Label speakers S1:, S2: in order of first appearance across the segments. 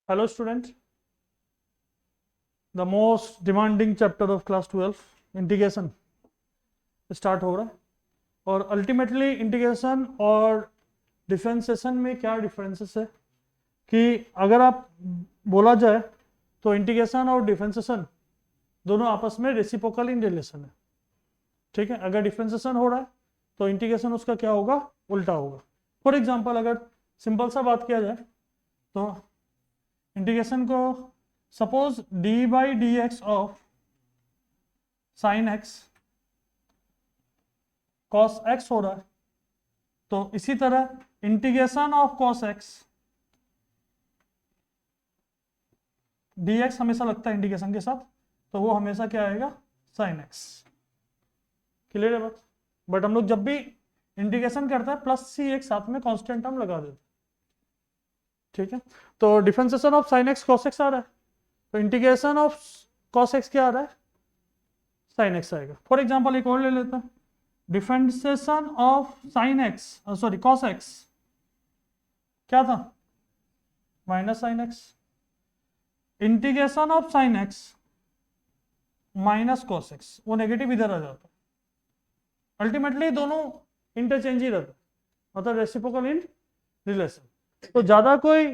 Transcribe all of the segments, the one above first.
S1: Hello student, the most demanding chapter of class 12 integration start हो रहा है। और अल्टीमेटली इंटीग्रेशन और डिफरेंशिएशन में क्या डिफरेंसेस है कि अगर आप बोला जाए तो इंटीग्रेशन और डिफरेंशिएशन दोनों आपस में रेसिप्रोकल इन रिलेशन है। ठीक है, अगर डिफरेंशिएशन हो रहा है तो इंटीग्रेशन उसका क्या होगा, उल्टा होगा। फॉर एग्जांपल अगर सिंपल सा बात किया जाए तो इंटीग्रेशन को suppose D by d x of sine x cos x हो रहा है, तो इसी तरह integration of cos x d x हमेशा लगता है इंटीग्रेशन के साथ, तो वो हमेशा क्या आएगा, साइन एक्स। क्लियर है बात? बट हम लोग जब भी इंटीग्रेशन करते हैं प्लस सी एक साथ में कांस्टेंट टर्म लगा देते हैं। ठीक है, तो differentiation of sine x cos x आ रहा है, तो इंटीग्रेशन ऑफ कॉस एक्स क्या आ रहा है, साइन एक्स आएगा। फॉर एग्जांपल एक और ले लेते हैं, differentiation of sine x sorry cos x क्या था, minus sine x. Integration of sine x minus cos x, वो नेगेटिव इधर आ जाता है। अल्टीमेटली दोनों इंटरचेंज ही रहता है, मतलब रेसिप्रोकल इन रिलेशन। तो ज्यादा कोई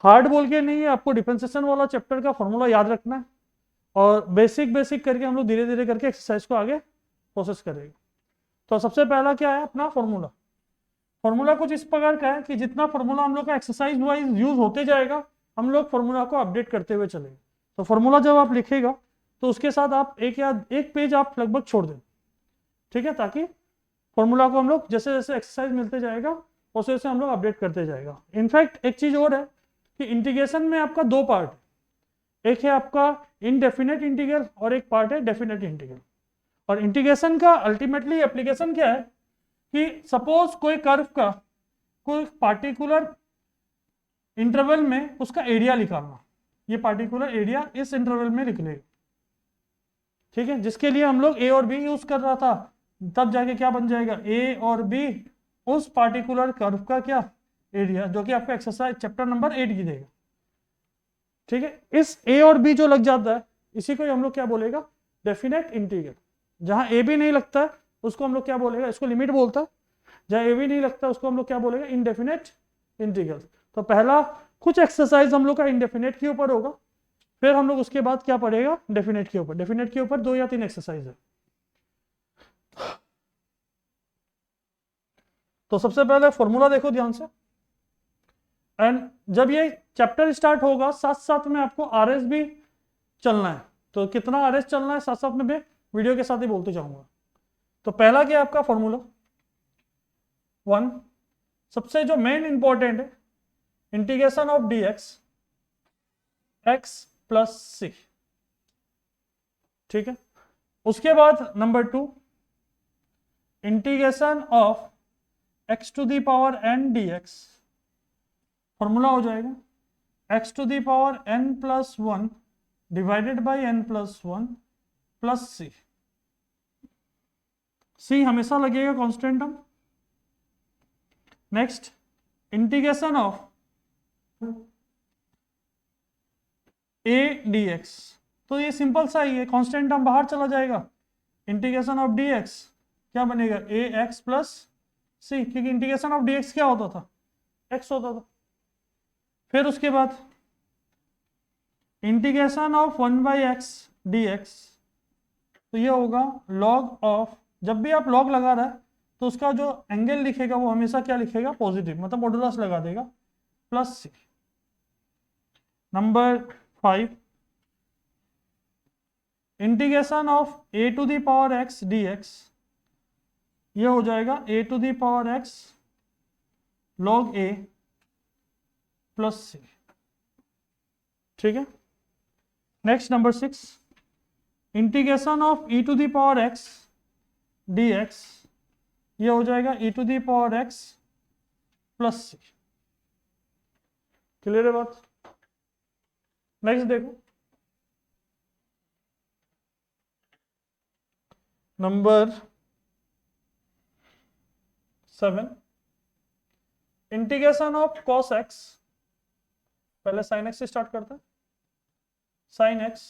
S1: हार्ड बोल के नहीं है, आपको डिफरेंशिएशन वाला चैप्टर का फॉर्मूला याद रखना है और बेसिक बेसिक करके हम लोग धीरे धीरे करके एक्सरसाइज को आगे प्रोसेस करेंगे। तो सबसे पहला क्या है अपना फॉर्मूला। फॉर्मूला कुछ इस प्रकार का है कि जितना फॉर्मूला हम लोग का एक्सरसाइज वाइज यूज होते जाएगा हम लोग फॉर्मूला को अपडेट करते हुए चलेंगे। तो फॉर्मूला जब आप लिखेगा तो उसके साथ आप एक पेज आप लगभग छोड़ दें, ठीक है, ताकि फॉर्मूला को हम लोग जैसे जैसे एक्सरसाइज मिलते जाएगा वैसे वैसे हम लोग अपडेट करते जाएगा। इनफैक्ट एक चीज और है कि इंटीग्रेशन में आपका दो पार्ट है, एक है आपका इनडेफिनेट इंटीग्रल और एक पार्ट है डेफिनेट इंटीग्रल। और इंटीग्रेशन का अल्टीमेटली एप्लीकेशन क्या है कि सपोज कोई कर्व का कोई पार्टिकुलर इंटरवल में उसका एरिया निकालना, ये पार्टिकुलर एरिया इस इंटरवल में लिख लेगा। ठीक है, जिसके लिए हम लोग ए और बी यूज कर रहा था, तब जाके क्या बन जाएगा, ए और बी उस पार्टिकुलर कर्व का क्या एरिया, जो कि आपका एक्सरसाइज चैप्टर नंबर 8 की देगा। ठीक है, इस ए और बी जो लग जाता है इसी को हम लोग क्या बोलेगा, डेफिनेट इंटीग्रल। जहां ए भी नहीं लगता है उसको हम लोग क्या बोलेगा, इसको लिमिट बोलता है। जहां ए भी नहीं लगता उसको हम लोग क्या बोलेगा, इनडेफिनेट इंटीग्रल। तो पहला कुछ एक्सरसाइज हम लोग का इनडेफिनेट के ऊपर होगा, फिर हम लोग उसके बाद क्या पढ़ेगा, डेफिनेट के ऊपर। डेफिनेट के ऊपर 2 या 3 एक्सरसाइज है। तो सबसे पहले फॉर्मूला देखो ध्यान से, एंड जब ये चैप्टर स्टार्ट होगा साथ साथ में आपको आरएस भी चलना है। तो कितना आरएस चलना है साथ साथ में मैं वीडियो के साथ ही बोलते जाऊंगा। तो पहला क्या आपका फॉर्मूला 1, सबसे जो मेन इंपॉर्टेंट है, integration of d x plus c. ठीक है, उसके बाद number 2, integration of x to the power n d x. Formula हो जाएगा x to the power n plus 1 divided by n plus 1 plus c. C हमेशा लगेगा constant term. Next, integration of a d x, तो ये simple सा ही है, constant term बाहर चला जाएगा। इंटीग्रेशन ऑफ डी एक्स क्या बनेगा, ए एक्स प्लस सी, क्योंकि इंटीग्रेशन ऑफ डी एक्स क्या होता था, एक्स होता था। फिर उसके बाद integration of 1 by x d x, तो ये होगा लॉग ऑफ, जब भी आप लॉग लगा रहा है तो उसका जो एंगल लिखेगा वो हमेशा क्या लिखेगा, पॉजिटिव, मतलब मॉडुलस लगा देगा, plus C. Number 5, integration of a to the power x d x, ये हो जाएगा a to the power x log a plus c. ठीक है, next number 6, integration of e to the power x d x, ये हो जाएगा e to the power x plus c. Clear है बात? नेक्स्ट देखो number 7, integration of cos x पहले sine x से स्टार्ट करते हैं। Sine x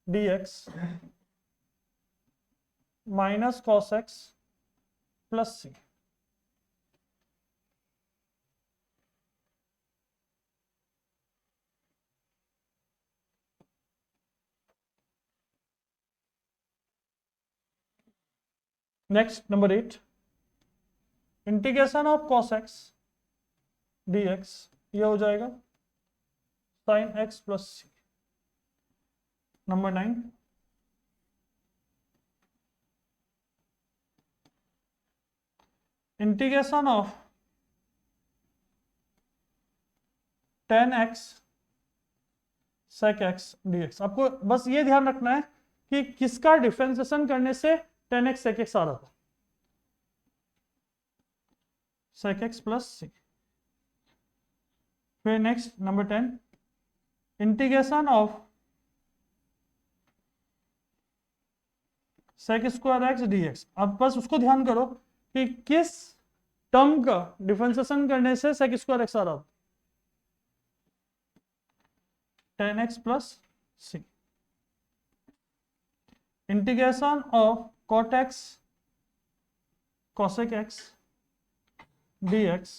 S1: d x minus cos x plus C. Next number 8, integration of cos x d x, ये हो जाएगा sine x plus C. Number 9, integration of tan x sec x d x. आपको बस ये ध्यान रखना है कि किसका डिफरेंशिएशन करने से टेन एक्स सेक एक्स आ रहा था, सेक एक्स प्लस सी। फिर next number 10, integration of sec square x d x. अब बस उसको ध्यान करो कि किस टर्म का डिफरेंशिएशन करने से सेक स्क्वायर एक्स आ रहा था, tan x plus C. Integration of cot x cosec x d x,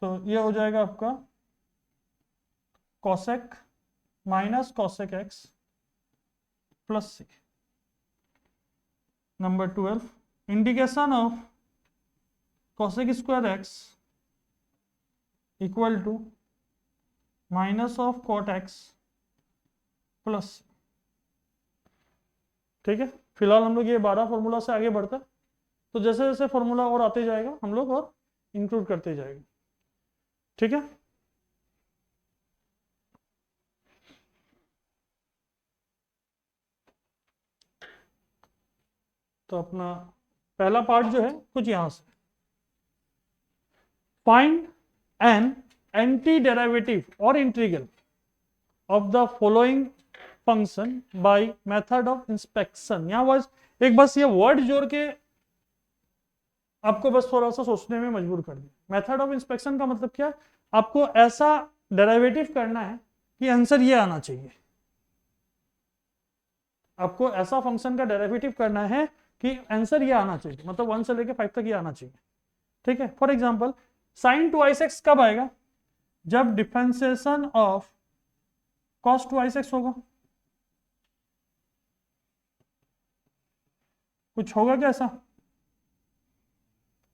S1: तो ये हो जाएगा आपका cosec minus cosec x plus C. Number 12, integration of cosec square x equal to minus of cot x plus. ठीक है, फिलहाल हम लोग ये 12 फॉर्मूला से आगे बढ़ते हैं, तो जैसे जैसे फॉर्मूला और आते जाएगा हम लोग और इंक्लूड करते जाएंगे। ठीक है, तो अपना पहला पार्ट जो है कुछ यहां से, फाइंड एन एंटी डेरिवेटिव और integral of the following function by method of inspection. यहां बस ये वर्ड जोड़ के आपको बस थोड़ा सा सोचने में मजबूर कर दिया। मेथड ऑफ इंस्पेक्शन का मतलब क्या है, आपको ऐसा डेरिवेटिव करना है कि आंसर ये आना चाहिए। आपको ऐसा फंक्शन का डेरिवेटिव करना है कि आंसर ये आना चाहिए, मतलब 1 से लेके 5 तक ये आना चाहिए। ठीक है, फॉर एग्जांपल साइन 2x कब आएगा, जब डिफरेंशिएशन ऑफ cos 2x होगा। कुछ होगा क्या ऐसा,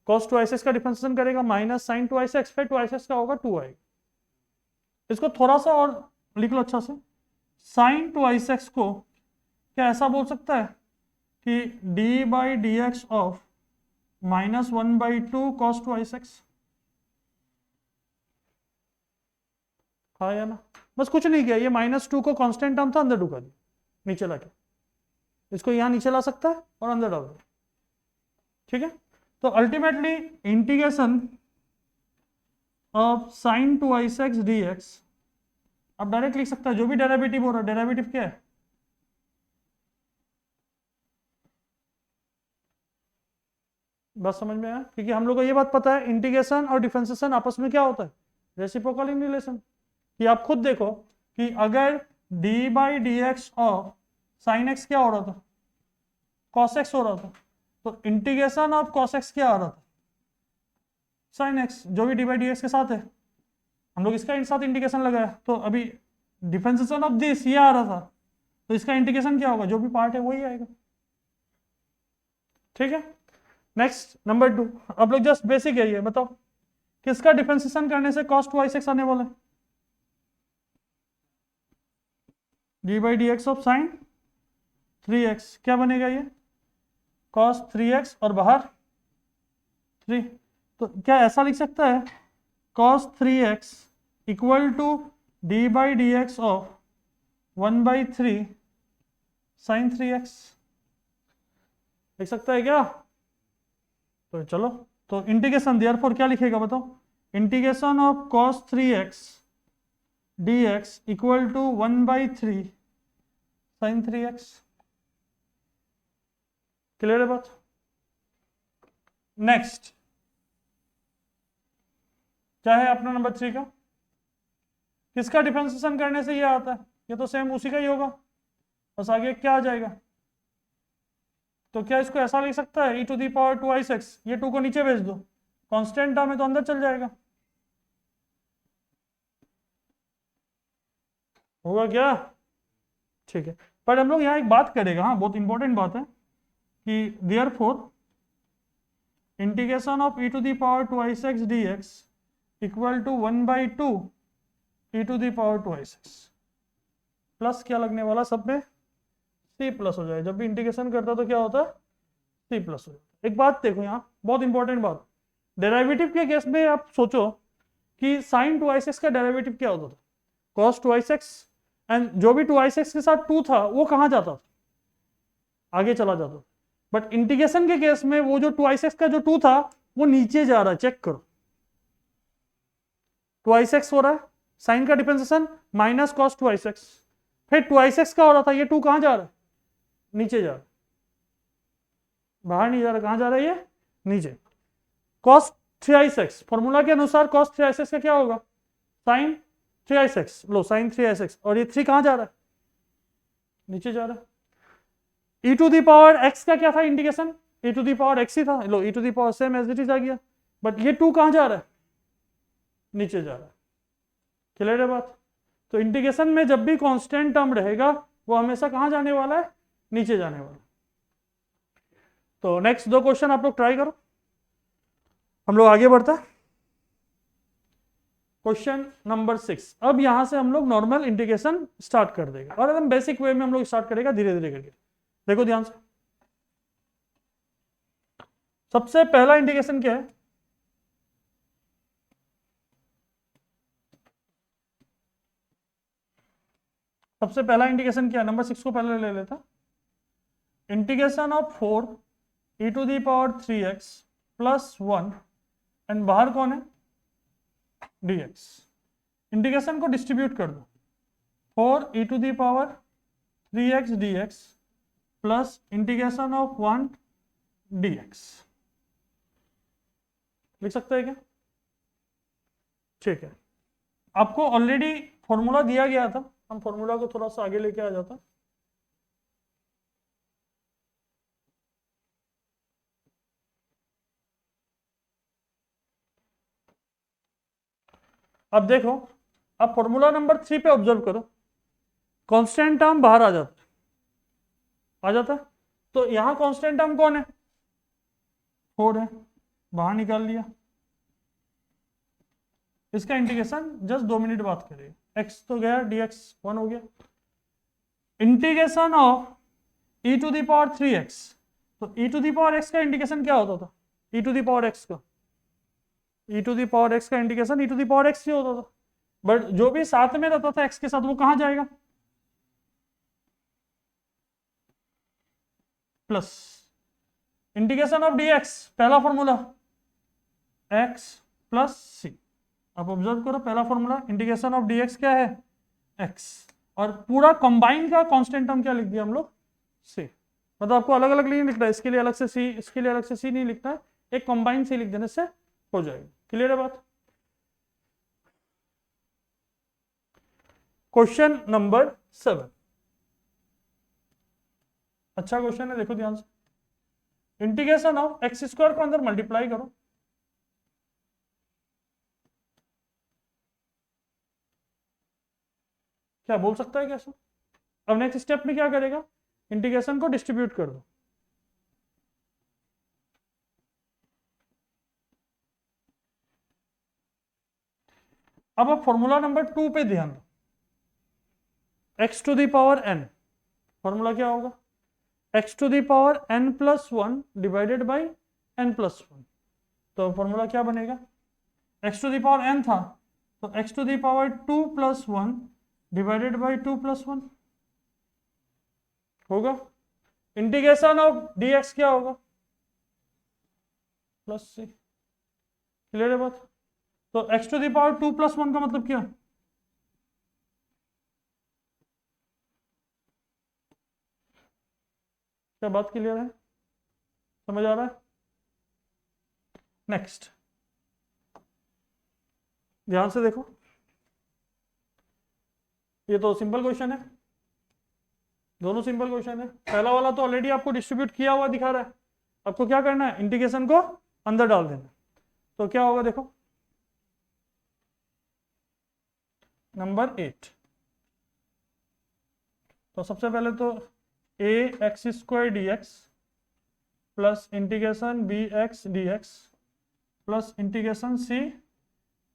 S1: cos 2x का डिफरेंशिएशन करेगा माइनस साइन 2x, फिर 2x का होगा 2 आएगा। इसको थोड़ा सा और लिख लो अच्छा से, साइन 2x को क्या ऐसा बोल सकता है कि D by d x of minus 1/2 cos 2x। हाँ या ना, बस कुछ नहीं किया, ये -2 को कांस्टेंट टर्म था, अंदर ढुका दिया नीचे लाके, इसको यहां नीचे ला सकता है और अंदर डाल दो। ठीक है, तो ultimately integration of sign 2x dx आप डायरेक्ट लिख सकता है, जो भी डेरिवेटिव हो रहा है, डेरिवेटिव क्या है, बस समझ में आया, क्योंकि हम लोग को ये बात पता है इंटीग्रेशन और डिफरेंशिएशन आपस में क्या होता है, रेसिप्रोकल इन रिलेशन। कि आप खुद देखो कि अगर d by d x of sine x क्या हो रहा था, cos x हो रहा था, तो इंटीग्रेशन ऑफ cos x क्या आ रहा था, साइन x, जो भी d बाई डी एक्स के साथ है, हम लोग इसका साथ इंटीग्रेशन लगाया, तो अभी डिफरेंशिएशन ऑफ दिस ये आ रहा था, तो इसका इंटीग्रेशन क्या होगा, जो भी पार्ट है वही आएगा। ठीक है, नेक्स्ट नंबर 2, आप लोग जस्ट बेसिक है ये बताओ, किसका डिफरेंशिएशन करने से cos 2x आने वाला है, d by d x of sine 3x, क्या बनेगा ये cos 3x और बाहर 3, तो क्या ऐसा लिख सकता है cos 3x equal to d by d x of 1/3 sine 3x, लिख सकता है क्या, तो चलो, तो इंटीग्रेशन देयरफॉर क्या लिखेगा बताओ, integration of cos 3x dx equal to 1/3 sine 3x। Clear है बात। नेक्स्ट क्या है अपना नंबर 3 का, किसका डिफरेंशिएशन करने से ये आता है? ये तो सेम उसी का ही होगा, बस आगे क्या आ जाएगा। तो क्या इसको ऐसा लिख सकता है, e⁻²x, ये 2 को नीचे भेज दो, कांस्टेंट टर्म है तो अंदर चल जाएगा, होगा क्या? ठीक है, पर हम लोग यहाँ एक बात करेगा, हाँ बहुत इंपॉर्टेंट बात है कि therefore integration of e⁻²x dx equal to 1/2 e⁻²x plus क्या लगने वाला सब में, c प्लस हो जाए। जब भी इंटीग्रेशन करता तो क्या होता है, c प्लस हो जाता। एक बात देखो यहाँ, बहुत इंपॉर्टेंट बात, डेरिवेटिव के केस में आप सोचो कि sin 2x का डेरिवेटिव क्या होता था, cos 2x, एंड जो भी 2x के साथ 2 था वो कहाँ जाता था, आगे चला जाता था। बट इंटीग्रेशन के केस में वो जो 2x का जो 2 था वो नीचे जा रहा है, चेक करो, 2x हो रहा है, साइन का डिफरेंशिएशन माइनस cos 2x, फिर 2x का हो रहा था, ये 2 कहाँ जा रहा है, नीचे जा रहा है, बाहर नहीं जा रहा, कहाँ जा रहा है ये, नीचे। cos 3x, फॉर्मूला के अनुसार cos 3x का क्या होगा, sin 3x, लो sin 3x, और ये 3 कहाँ जा रहा है, नीचे जा रहा है। e⁻x का क्या था इंटीग्रेशन, e⁻x ही था, लो e⁻ same as it is आ गया, बट ये 2 कहाँ जा रहा है, नीचे जा रहा है। क्लियर है बात? तो इंटीग्रेशन में जब भी कांस्टेंट टर्म रहेगा वो हमेशा कहाँ जाने वाला है, नीचे जाने वाला है। तो नेक्स्ट 2 क्वेश्चन आप लोग ट्राई करो, हम लोग आगे बढ़ता है। क्वेश्चन नंबर 6, अब यहां से हम लोग नॉर्मल इंटीग्रेशन स्टार्ट कर देगा, और एकदम बेसिक वे में हम लोग स्टार्ट करेगा, धीरे धीरे करके। देखो ध्यान से, सबसे पहला इंटीग्रेशन क्या है, सबसे पहला इंटीग्रेशन क्या है, नंबर 6 को पहले ले लेता, integration of 4 e⁻3x plus 1, and बाहर कौन है, dx। इंटीग्रेशन को डिस्ट्रीब्यूट कर दो, 4 e⁻3x dx plus integration of 1 dx, लिख सकते हैं क्या? ठीक है, आपको ऑलरेडी फॉर्मूला दिया गया था, हम फॉर्मूला को थोड़ा सा आगे लेके आ जाता। अब देखो, अब फॉर्मूला नंबर 3 पे ऑब्जर्व करो, कांस्टेंट टर्म बाहर आ जाता है, तो यहां कांस्टेंट टर्म कौन है, 4 है, बाहर निकाल लिया। इसका इंटीग्रेशन जस्ट 2 मिनट बात करें, x तो गया, dx 1 हो गया। इंटीग्रेशन ऑफ e⁻3x, तो e⁻x का इंटीग्रेशन क्या होता था, e⁻x का इंटीग्रेशन e⁻x ही होता था, बट जो भी साथ में रहता था x के साथ वो कहां जाएगा, प्लस। इंटीग्रेशन ऑफ dx, पहला फॉर्मूला x प्लस सी, आप ऑब्जर्व करो, पहला फॉर्मूला इंटीग्रेशन ऑफ dx क्या है, x, और पूरा कंबाइन का कांस्टेंट टर्म क्या लिख दिया हम लोग, c। मतलब आपको अलग अलग नहीं लिखना है, इसके लिए अलग से c, इसके लिए अलग से c नहीं लिखना है, एक कंबाइन से लिख देने से हो जाएगा। क्लियर है बात? क्वेश्चन नंबर 7, अच्छा क्वेश्चन है, देखो ध्यान से। इंटीग्रेशन ऑफ x² को अंदर मल्टीप्लाई करो, क्या बोल सकता है कैसे? अब नेक्स्ट स्टेप में क्या करेगा, इंटीग्रेशन को डिस्ट्रीब्यूट कर दो, अब आप फॉर्मूला नंबर 2 पे ध्यान दो, x⁻n, फॉर्मूला क्या होगा, x⁻n plus 1 divided by n plus 1, तो फॉर्मूला क्या बनेगा, x⁻n था तो x⁻2 plus 1 divided by 2 plus 1 होगा। इंटीग्रेशन ऑफ dx क्या होगा, प्लस c। क्लियर है बात? तो x⁻2 प्लस 1 का मतलब क्या, क्या बात क्लियर है, समझ आ रहा है? नेक्स्ट ध्यान से देखो, ये तो सिंपल क्वेश्चन है, दोनों सिंपल क्वेश्चन है। पहला वाला तो ऑलरेडी आपको डिस्ट्रीब्यूट किया हुआ दिखा रहा है, आपको क्या करना है, इंटीग्रेशन को अंदर डाल देना। तो क्या होगा देखो, नंबर 8। तो सबसे पहले तो a x square d x plus integration b x d x plus integration c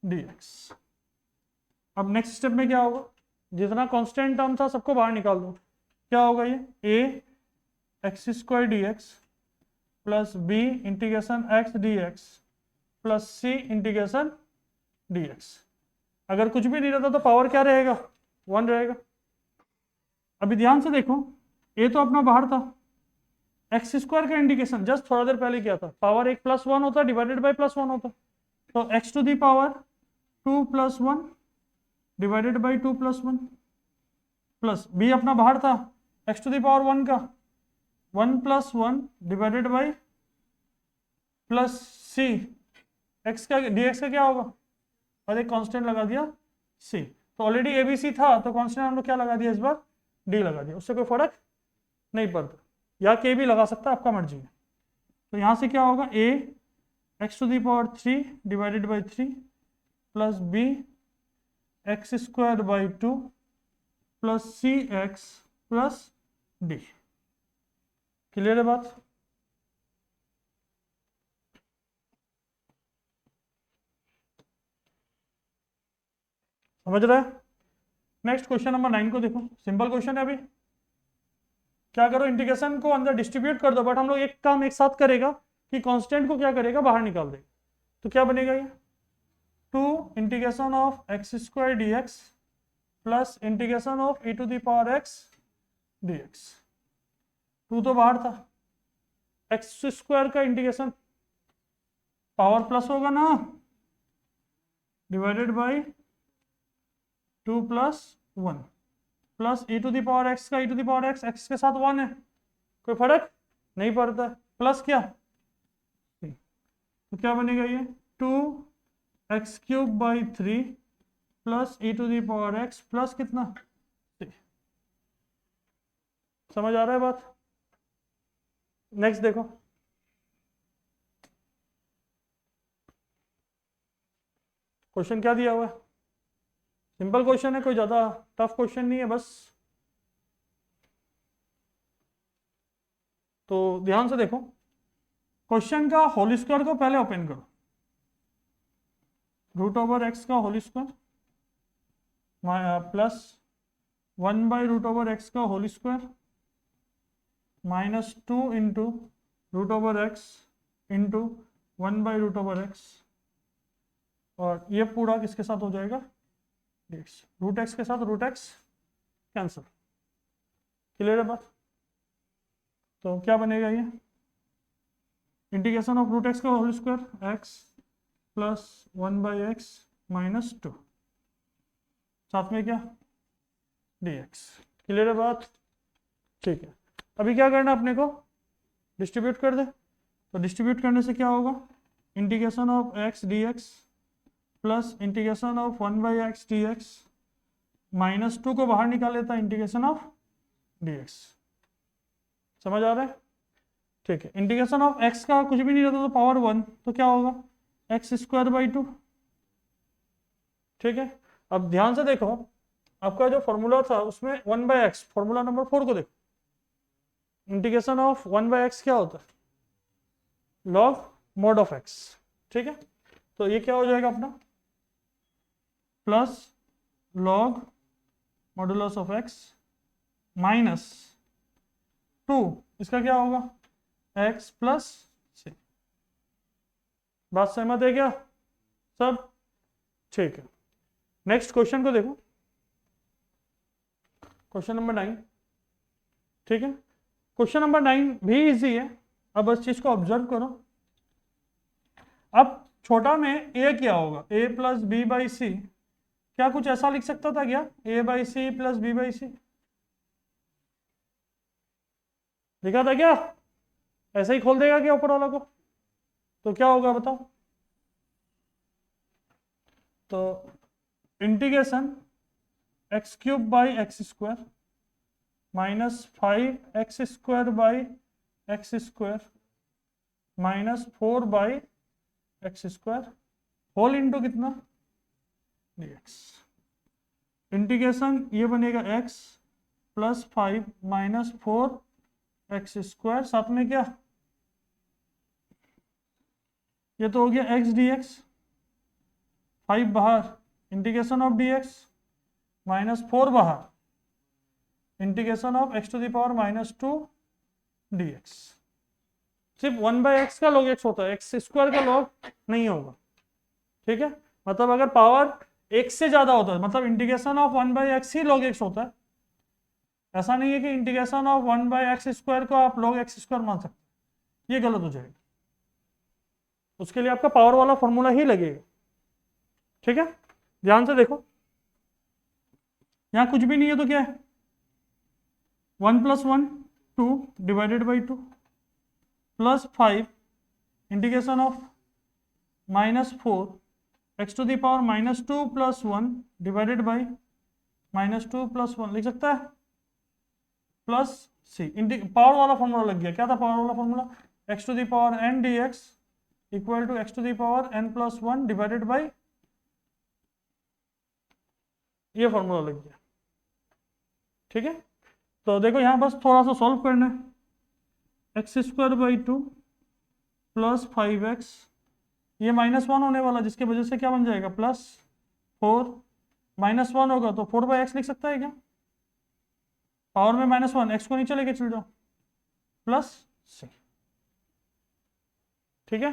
S1: d x. अब नेक्स्ट स्टेप में क्या होगा, जितना कांस्टेंट टर्म था सबको बाहर निकाल दो। क्या होगा ये, a x square d x plus b integration x d x plus C integration d x. अगर कुछ भी नहीं रहता तो पावर क्या रहेगा, 1 रहेगा। अभी ध्यान से देखो, ए तो अपना बाहर था, एक्स स्क्वायर का इंटीग्रेशन जस्ट थोड़ा देर पहले किया था, पावर एक +1 होता डिवाइडेड बाई +1 होता, तो x to the power 2 + 1 divided by 2 + 1 plus B अपना बाहर था, एक्स टू दी पावर 1 का 1 + 1 divided by plus C x का डीएक्स का क्या होगा, और एक कांस्टेंट लगा दिया सी। तो ऑलरेडी एबीसी था तो कांस्टेंट हम लोग क्या लगा दिया, इस बार डी लगा दिया, उससे कोई फर्क नहीं पड़ता, या के भी लगा सकता है, आपका मर्जी है। तो यहाँ से क्या होगा, a x to the power 3 divided by 3 plus b x square by 2 plus C x plus d. Clear है बात? समझ रहे हैं? नेक्स्ट क्वेश्चन नंबर 9 को देखो, सिंपल क्वेश्चन है। अभी क्या करो, इंटीग्रेशन को अंदर डिस्ट्रीब्यूट कर दो, बट हम लोग एक काम एक साथ करेगा कि कांस्टेंट को क्या करेगा, बाहर निकाल देगा। तो क्या बनेगा ये, 2 integration of x square d x plus integration of e to the power x dx। 2 तो बाहर था, एक्स स्क्वायर का इंटीग्रेशन पावर प्लस होगा ना, divided by 2 + 1 plus e to the power x का e to the power x, x के साथ 1 है, कोई फर्क नहीं पड़ता, प्लस क्या, तो क्या बनेगा ये 2x³ by 3 plus e to the power x plus कितना 3। समझ आ रहा है बात? नेक्स्ट देखो, क्वेश्चन क्या दिया हुआ है, सिंपल क्वेश्चन है, कोई ज्यादा टफ क्वेश्चन नहीं है बस। तो ध्यान से देखो, क्वेश्चन का होल स्क्वायर को पहले ओपन करो, √x का होल स्क्वायर प्लस 1/√x का whole square minus 2 into √x into 1/√x, और ये पूरा किसके साथ हो जाएगा, dx, √x के साथ √x कैंसिल। क्लियर है बात? तो क्या बनेगा ये, इंटीग्रेशन ऑफ √x का whole square x plus 1/x minus 2, साथ में क्या dx। क्लियर है बात? ठीक है, अभी क्या करना अपने को, डिस्ट्रीब्यूट कर दे। तो डिस्ट्रीब्यूट करने से क्या होगा, integration of x dx plus integration of 1/x dx minus 2 को बाहर निकाल लेता, इंटीग्रेशन ऑफ dx। समझ आ रहा है? ठीक है, इंटीग्रेशन ऑफ x का कुछ भी नहीं रहता तो पावर 1, तो क्या होगा x² बाई 2। ठीक है, अब ध्यान से देखो, आपका जो फॉर्मूला था उसमें 1/x, फॉर्मूला नंबर 4 को देखो, इंटीग्रेशन ऑफ 1/x क्या होता है, log mod ऑफ x। ठीक है, तो ये क्या हो जाएगा अपना, plus log modulus of x minus 2, इसका क्या होगा x प्लस c। बात सहमत है क्या सब? ठीक है, नेक्स्ट क्वेश्चन को देखो, क्वेश्चन नंबर 9। ठीक है, क्वेश्चन नंबर 9 भी इजी है, अब इस चीज को ऑब्जर्व करो। अब छोटा में a क्या होगा, a प्लस बी बाई सी, क्या कुछ ऐसा लिख सकता था क्या, a/c प्लस b/c, लिखा था क्या, ऐसे ही खोल देगा क्या ऊपर वाला को, तो क्या होगा बताओ, तो integration x cube by x square minus 5x square by x square minus 4 by x square whole into कितना dx। इंटीग्रेशन ये बनेगा x plus 5 minus 4x square, साथ में क्या, ये तो हो गया x dx, 5 बाहर, इंटीग्रेशन ऑफ dx माइनस 4 बाहर, integration of x to the power minus 2 dx। सिर्फ 1/x का log x होता है, एक्स स्क्वायर का log नहीं होगा, ठीक है। मतलब अगर पावर x से ज्यादा होता है, मतलब integration of 1/x he log x होता है। ऐसा नहीं है कि इंटीग्रेशन ऑफ 1/x स्क्वायर को आप log x स्क्वायर मान सकते हैं, ये गलत हो जाएगा। उसके लिए आपका पावर वाला फॉर्मूला ही लगेगा, ठीक है। ध्यान से देखो, यहां कुछ भी नहीं है तो क्या है, 1 + 1 2 divided by 2 plus 5 integration of minus 4 x to the power minus 2 + 1 divided by minus 2 + 1 लिख सकता है, प्लस सी। पावर वाला फॉर्मूला लग गया। क्या था पावर वाला formula, x to the power n dx equal to x to the power n + 1 divided by, ये फॉर्मूला लग गया, ठीक है। तो देखो यहां बस थोड़ा सा सॉल्व करना है, x square by 2 plus 5x, ये -1 होने वाला जिसकी वजह से क्या बन जाएगा +4, -1 होगा तो 4/x लिख सकता है क्या, पावर में -1, x को नीचे लेके चल जाओ, प्लस c, ठीक है।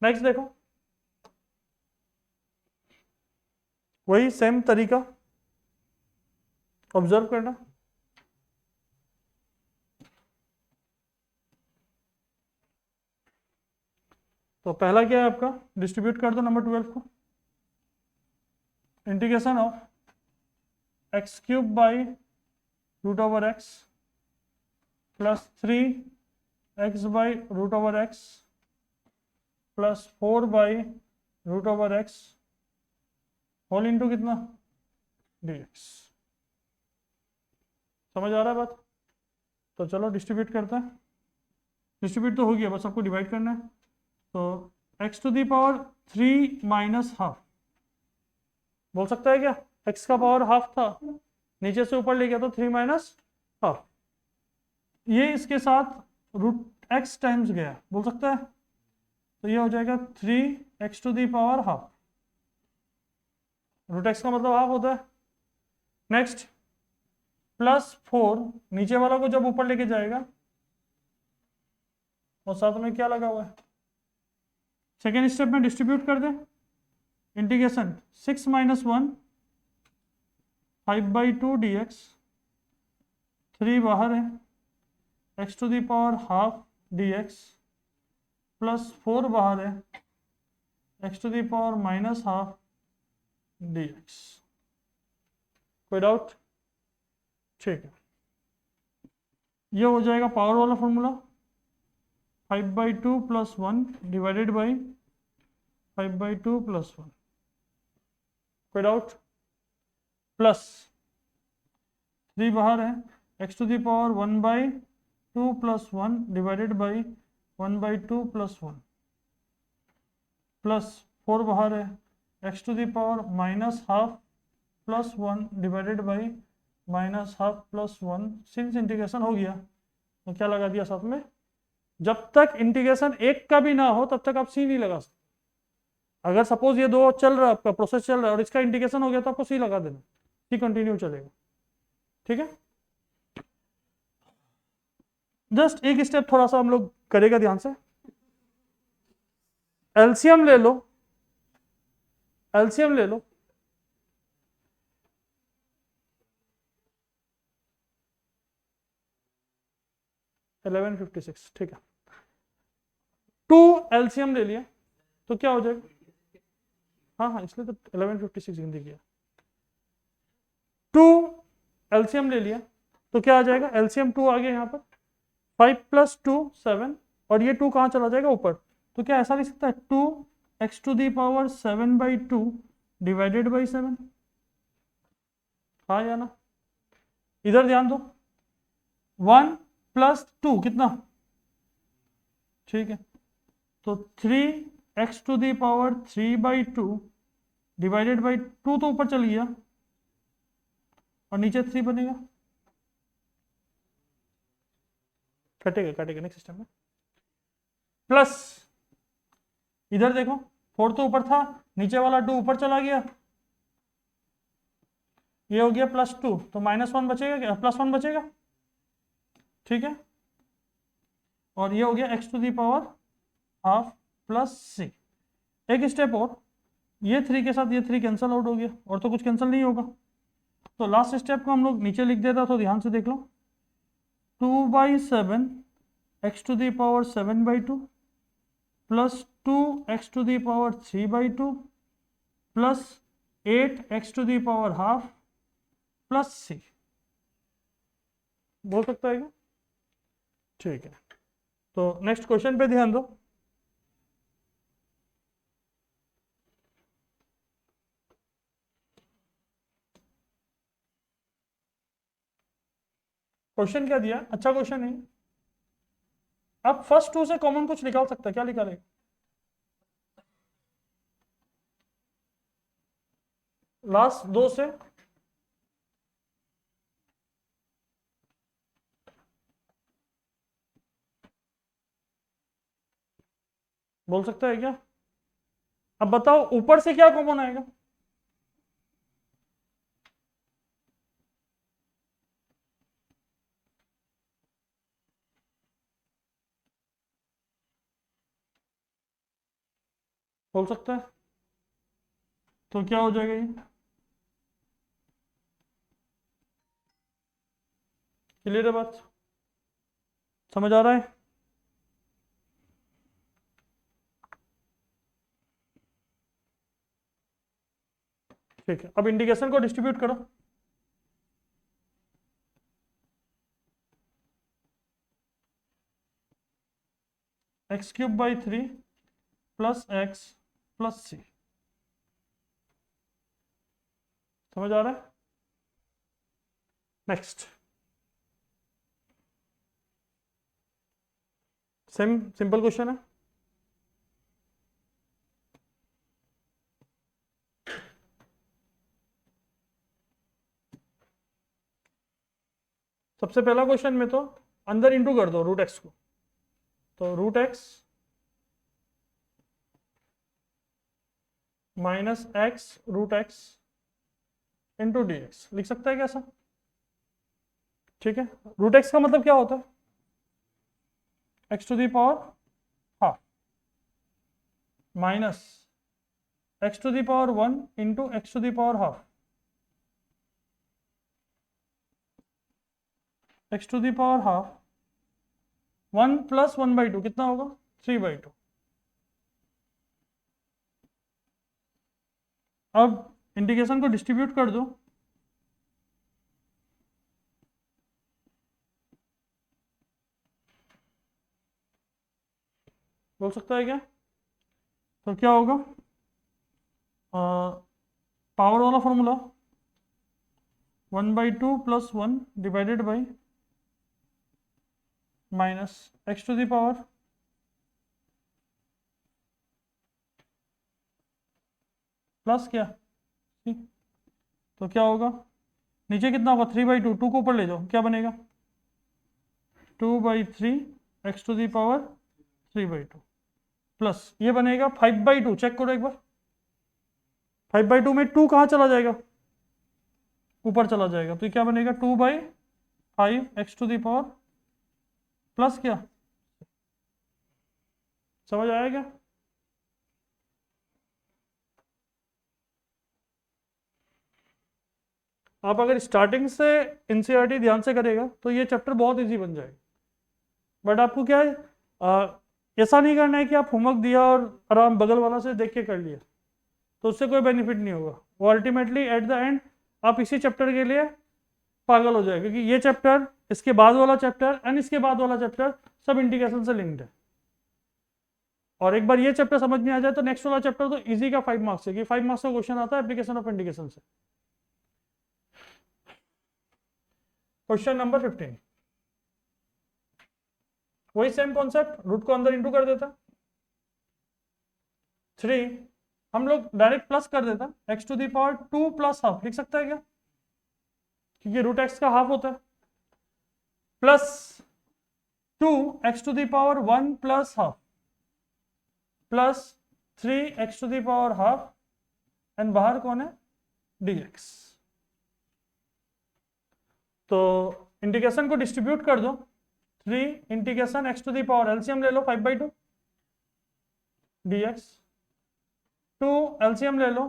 S1: नेक्स्ट देखो, वही सेम तरीका ऑब्जर्व करना। तो पहला क्या है आपका, डिस्ट्रीब्यूट कर दो नंबर 12 को, integration of x cube by √x plus 3x by √x plus 4 by √x whole into कितना dx। समझ आ रहा है बात। तो चलो डिस्ट्रीब्यूट करते हैं, डिस्ट्रीब्यूट तो हो गया, बस आपको डिवाइड करना है। तो x to the power 3 minus half, बोल सकता है क्या, x का पावर हाफ था, नीचे से ऊपर ले गया तो 3 माइनस हाफ, ये इसके साथ √x टाइम्स गया, बोल सकता है, तो ये हो जाएगा 3x to the power half, √x का मतलब हाफ होता है। नेक्स्ट प्लस 4, नीचे वाला को जब ऊपर लेके जाएगा और साथ में क्या लगा हुआ है, सेकेंड स्टेप में डिस्ट्रीब्यूट कर दे, इंटीग्रेशन 6 - 1 5/2 dx, 3 बाहर है, x to the power half dx plus 4 बाहर है, x to the power minus half dx। कोई डाउट, ठीक है। ये हो जाएगा पावर वाला फॉर्मूला, 5/2 + 1 डिवाइडेड बाई 5/2 + 1। कोई डाउट, प्लस 3 बाहर है, x to the power 1/2 + 1 divided by 1/2 + 1 plus 4 बाहर है, x to the power minus half plus 1 divided by minus half plus 1। Since integration हो गया तो क्या लगा दिया साथ में, जब तक इंटीग्रेशन एक का भी ना हो तब तक आप सी नहीं लगा सकते। अगर सपोज ये दो चल रहा है, आपका प्रोसेस चल रहा है और इसका इंटीग्रेशन हो गया तो आपको सी लगा देना, सी कंटिन्यू चलेगा, ठीक है। जस्ट एक स्टेप थोड़ा सा हम लोग करेगा ध्यान से, एलसीएम ले लो, एलसीएम ले लो, $11.56, ठीक है। 2 एलसीएम ले लिया तो क्या हो जाएगा, हाँ हाँ इसलिए तो 11.56 गिनती किया। 2 एलसीएम ले लिया तो क्या आ जाएगा, एलसीएम 2 आ गया यहाँ पर, 5 + 2 7, और ये 2 कहाँ चला जाएगा ऊपर, तो क्या ऐसा लिख सकता है 2x to the power 7/2 divided by 7। था या ना? इधर ध्यान दो, 1 + 2 कितना, ठीक है, तो 3x⁴ डिवाइडेड बाई 2 तो ऊपर चल गया और नीचे 3 बनेगा, कटेगा नेक्स्ट सिस्टम में, प्लस इधर देखो 4 तो ऊपर था, नीचे वाला 2 ऊपर चला गया, ये हो गया +2, तो -1 बचेगा क्या, +1 बचेगा, ठीक है, और ये हो गया x⁴ प्लस c। एक स्टेप और, ये 3 के साथ ये 3 कैंसल आउट हो गया, और तो कुछ कैंसिल नहीं होगा, तो लास्ट स्टेप को हम लोग नीचे लिख देता, तो ध्यान से देख लो, 2/7 x⁴ plus 2x⁴ plus 8x⁴ plus c, बोल सकता है क्या? ठीक है, तो नेक्स्ट क्वेश्चन पे ध्यान दो। क्वेश्चन क्या दिया, अच्छा क्वेश्चन है। अब फर्स्ट 2 से कॉमन कुछ निकाल सकता है, क्या निकालेगा? लास्ट 2 से बोल सकता है क्या? अब बताओ ऊपर से क्या कॉमन आएगा? बोल सकता है, तो क्या हो जाएगा ये? क्लियर है बात, समझ आ रहा है? ठीक है, अब इंडिकेशन को डिस्ट्रीब्यूट करो। x³/3 plus x plus c, समझ आ रहा है? नेक्स्ट, सेम सिंपल क्वेश्चन है। सबसे पहला क्वेश्चन में तो अंदर इंटू कर दो √x को, तो √x minus x √x into dx लिख सकता है कैसा? ठीक है, √x का मतलब क्या होता है? x⁴ minus x⁴ into x⁴, x⁴ 1 + 1/2 कितना होगा? 3/2। अब इंटीग्रेशन को डिस्ट्रीब्यूट कर दो, बोल सकता है क्या? तो क्या होगा? पावर वाला formula 1/2 + 1 divided by minus x⁴ plus क्या, तो क्या होगा? नीचे कितना होगा? 3/2, 2 को ऊपर ले जाओ, क्या बनेगा? 2/3 x⁴ 3/2 प्लस ये बनेगा 5/2, चेक करो एक बार, 5/2 में 2 कहाँ चला जाएगा? ऊपर चला जाएगा, तो क्या बनेगा? 2/5 x⁴ प्लस क्या, समझ आया क्या? आप अगर स्टार्टिंग से एनसीईआरटी ध्यान से करेगा तो ये चैप्टर बहुत इजी बन जाएगा, बट आपको क्या है, ऐसा नहीं करना है कि आप होमवर्क दिया और आराम बगल वाला से देख के कर लिया, तो उससे कोई बेनिफिट नहीं होगा। वो अल्टीमेटली एट द एंड आप इसी चैप्टर के लिए पागल हो जाए, क्योंकि ये चैप्टर, इसके बाद वाला चैप्टर एंड इसके बाद वाला चैप्टर सब इंटीग्रेशन से लिंक्ड है, और एक बार ये चैप्टर समझ में आ जाए तो नेक्स्ट वाला चैप्टर तो इजी का 5 मार्क्स है, कि 5 मार्क्स का क्वेश्चन आता है एप्लीकेशन ऑफ इंटीग्रेशन से। क्वेश्चन नंबर 15, वही सेम कॉन्सेप्ट, रूट को अंदर इंटू कर देता, 3 हम लोग डायरेक्ट प्लस कर देता, x to the power 2 plus half लिख सकता है क्या, क्योंकि रूट एक्स का हाफ होता है, plus 2 x to the power 1 plus half plus 3 x to the power half, and बाहर कौन है, dx। तो इंटीग्रेशन को डिस्ट्रीब्यूट कर दो, 3 integration x to the power, LCM ले लो 5/2 dx, 2 एलसीएम ले लो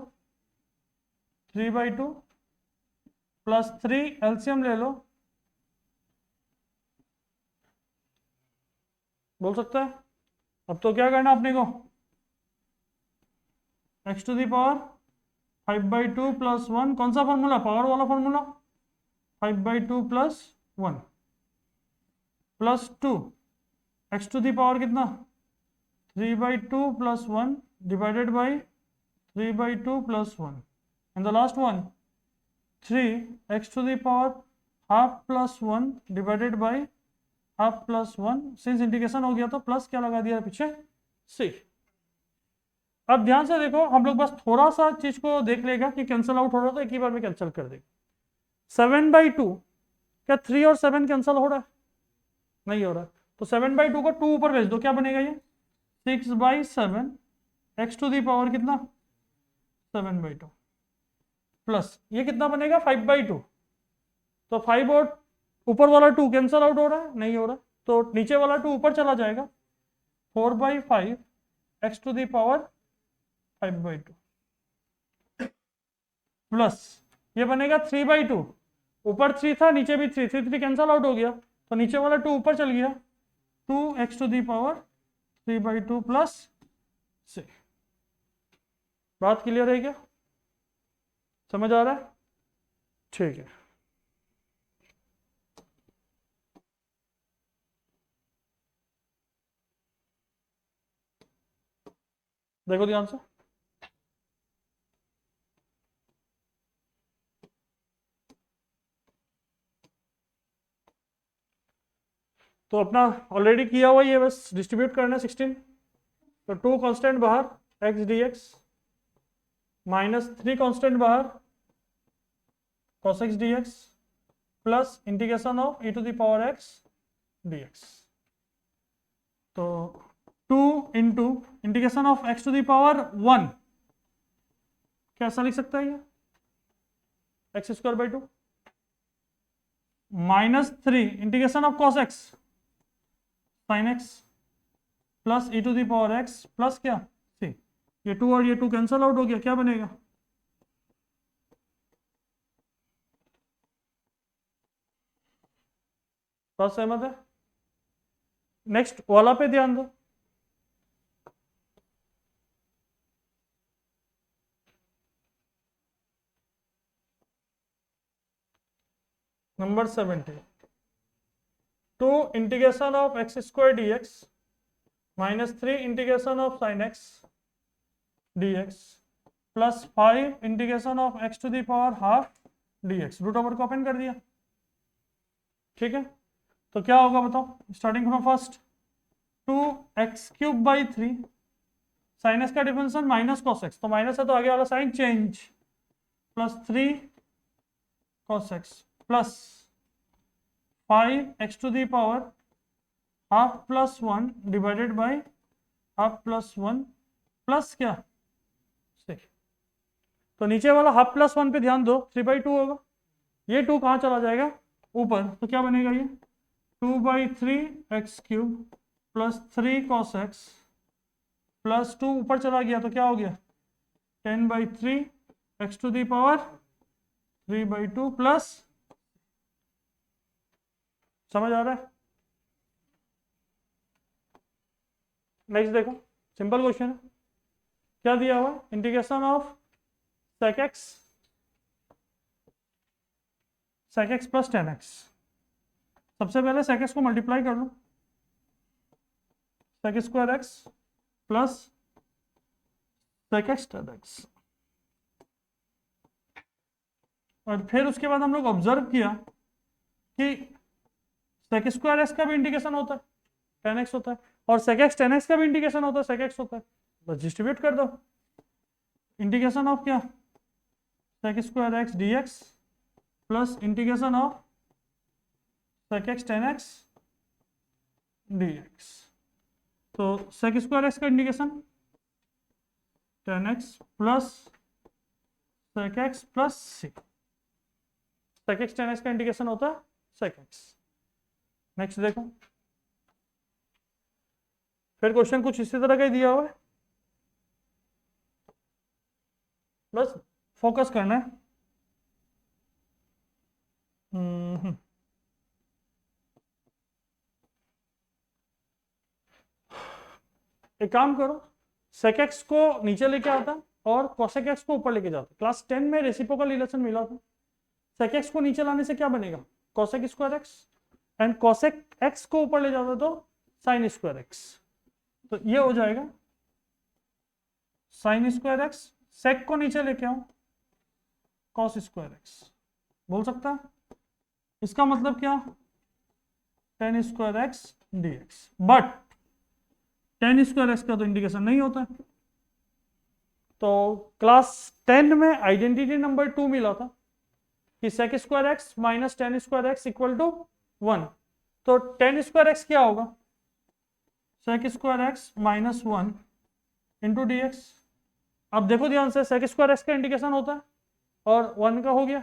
S1: 3/2 प्लस 3 एलसीएम ले लो, बोल सकता है। अब तो क्या करना अपने को, x to the power 5/2 plus 1, कौन सा फॉर्मूला, पावर वाला formula, 5/2 plus 1 plus 2 x to the power कितना, 3/2 plus 1 divided by 3/2 plus 1, and the last one 3 x to the power half plus 1 divided by half plus 1, since integration हो गया तो plus क्या लगा दिया पीछे, सी। अब ध्यान से देखो, हम लोग बस थोड़ा सा चीज को देख लेगा कि कैंसिल आउट हो रहा है तो एक ही बार में कैंसिल कर देगा। 7/2, क्या 3 और 7 कैंसिल हो रहा है, नहीं हो रहा है, तो 7/2 को 2 ऊपर भेज दो, क्या बनेगा ये 6/7 एक्स टू दी पावर कितना 7/2 प्लस ये कितना बनेगा 5/2, तो 5 और ऊपर वाला 2 कैंसिल आउट हो रहा है, नहीं हो रहा, तो नीचे वाला 2 ऊपर चला जाएगा, 4/5 x to the power 5/2 plus ये बनेगा 3/2, ऊपर 3 था नीचे भी 3, 3 कैंसिल आउट हो गया, तो नीचे वाला 2 ऊपर चल गया, 2 x to the power 3/2 plus 6। बात क्लियर है क्या, समझ आ रहा है, ठीक है। देखो ध्यान से, तो अपना ऑलरेडी किया हुआ ये बस डिस्ट्रीब्यूट करना है 16, तो 2 कांस्टेंट बाहर x d x minus 3 constant बाहर cos x d x plus integration of e to the power x dx, तो 2 into integration of x to the power 1, कैसा लिख सकता है ये x² 2 minus 3 integration of cos x sine x plus e to the power x plus क्या c, ये 2 और ये 2 कैंसल आउट हो गया, क्या बनेगा बात सहमत है। नेक्स्ट वाला पे ध्यान दो, number 70, 2 integration of x² dx minus 3 integration of sine x dx plus 5 integration of x to the power half dx, root over को ओपन कर दिया, ठीक है। तो क्या होगा बताओ, starting from first 2x³ 3 sine x का डिफरेंशियल माइनस कॉस x, तो माइनस है तो आगे वाला sign change, plus 3 cos x plus 5 x to the power half plus 1 divided by half plus 1 plus क्या 6, तो नीचे वाला हाफ प्लस 1 पे ध्यान दो, 3/2 होगा, ये 2 कहाँ चला जाएगा ऊपर, तो क्या बनेगा ये 2/3x³ plus 3 cos x plus 2 ऊपर चला गया तो क्या हो गया 10/3 x to the power 3/2 plus, समझ आ रहा है। नेक्स्ट देखो, सिंपल क्वेश्चन है, क्या दिया हुआ है, integration of sec x plus 10x, सबसे पहले sec x को मल्टीप्लाई कर लो, sec² x plus sec x tan x, और फिर उसके बाद हम लोग ऑब्जर्व किया कि sec स्क्वायर एक्स का भी इंडिकेशन होता है 10x होता है, और sec x 10x का भी इंडिकेशन होता है sec x होता है, बस डिस्ट्रीब्यूट कर दो। इंटीग्रेशन ऑफ क्या, sec square x dx plus integration of sec x 10x dx। तो sec स्क्वायर एक्स का indication 10x plus sec x plus c, sec x 10x का इंडिकेशन होता है sec x। नेक्स्ट देखो, फिर क्वेश्चन कुछ इसी तरह का ही दिया हुआ है, बस फोकस करना है। एक काम करो, sec x को नीचे लेके आता और cosec x को ऊपर लेके जाता। क्लास 10 में रेसिप्रोकल रिलेशन मिला था, sec x को नीचे लाने से क्या बनेगा, cosec square x, and cosec x को ऊपर ले जाता तो sin स्क्वायर x। तो ये हो जाएगा sin स्क्वायर x, sec को नीचे लेके आओ cos स्क्वायर x, बोल सकता है। इसका मतलब क्या, tan square x dx, but tan square x का तो इंडिकेशन नहीं होता है। तो क्लास 10 में आइडेंटिटी नंबर 2 मिला था कि sec square x minus tan square x equal to 1। तो tan स्क्वायर एक्स क्या होगा, sec square x minus 1 into d x. अब देखो ध्यान से, sec स्क्वायर एक्स का इंडिकेशन होता है और 1 का हो गया,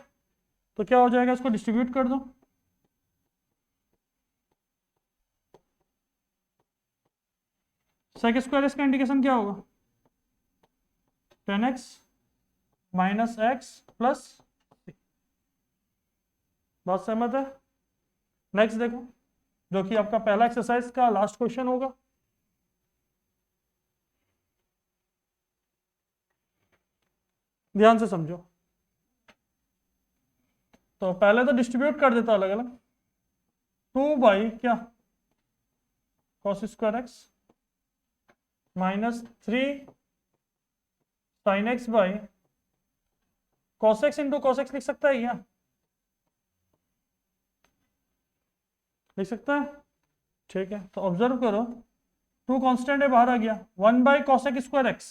S1: तो क्या हो जाएगा, इसको डिस्ट्रीब्यूट कर दो। sec स्क्वायर एक्स का इंडिकेशन क्या होगा, 10x माइनस एक्स प्लस, बात सहमत है। नेक्स्ट देखो, जो कि आपका पहला एक्सरसाइज का लास्ट क्वेश्चन होगा। ध्यान से समझो, तो पहले तो डिस्ट्रीब्यूट कर देता अलग अलग, 2 बाई क्या cos square x minus 3 sine x by cos x into cos x लिख सकता है क्या, लिख सकता है, ठीक है। तो ऑब्जर्व करो, 2 कांस्टेंट है, बाहर आ गया, 1 by cosec square x,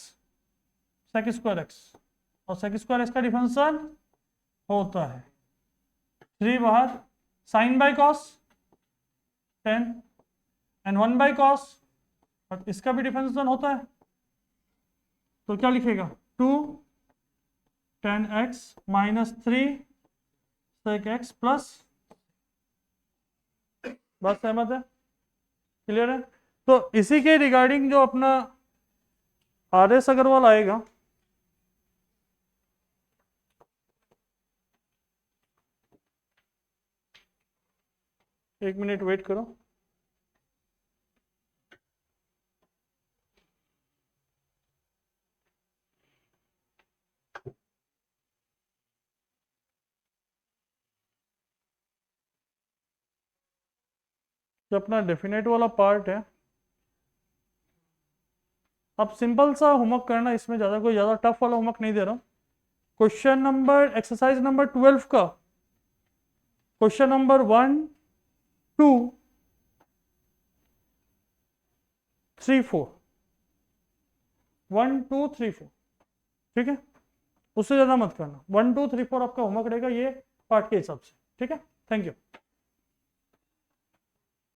S1: sec square x, और sec स्क्वायर एक्स का डिफरेंशियल होता है 3 बाहर, sine by cos 10 and 1 by cos, और इसका भी डिफरेंशियल होता है, तो क्या लिखेगा 2 tan x minus 3 sec x plus. बात सहमत है, क्लियर है। तो इसी के रिगार्डिंग जो अपना RS अग्रवाल आएगा, एक मिनट वेट करो, जो अपना डेफिनेट वाला पार्ट है, अब सिंपल सा होमवर्क करना, इसमें ज़्यादा कोई ज़्यादा टफ वाला होमवर्क नहीं दे रहा हूँ। क्वेश्चन नंबर एक्सरसाइज नंबर 12 का क्वेश्चन नंबर 1 2 3 4, 1 2 3 4, ठीक है, उससे ज़्यादा मत करना। 1 2 3 4 आपका होमवर्क रहेगा ये पार्ट के हिसाब से, ठीक है। Thank you.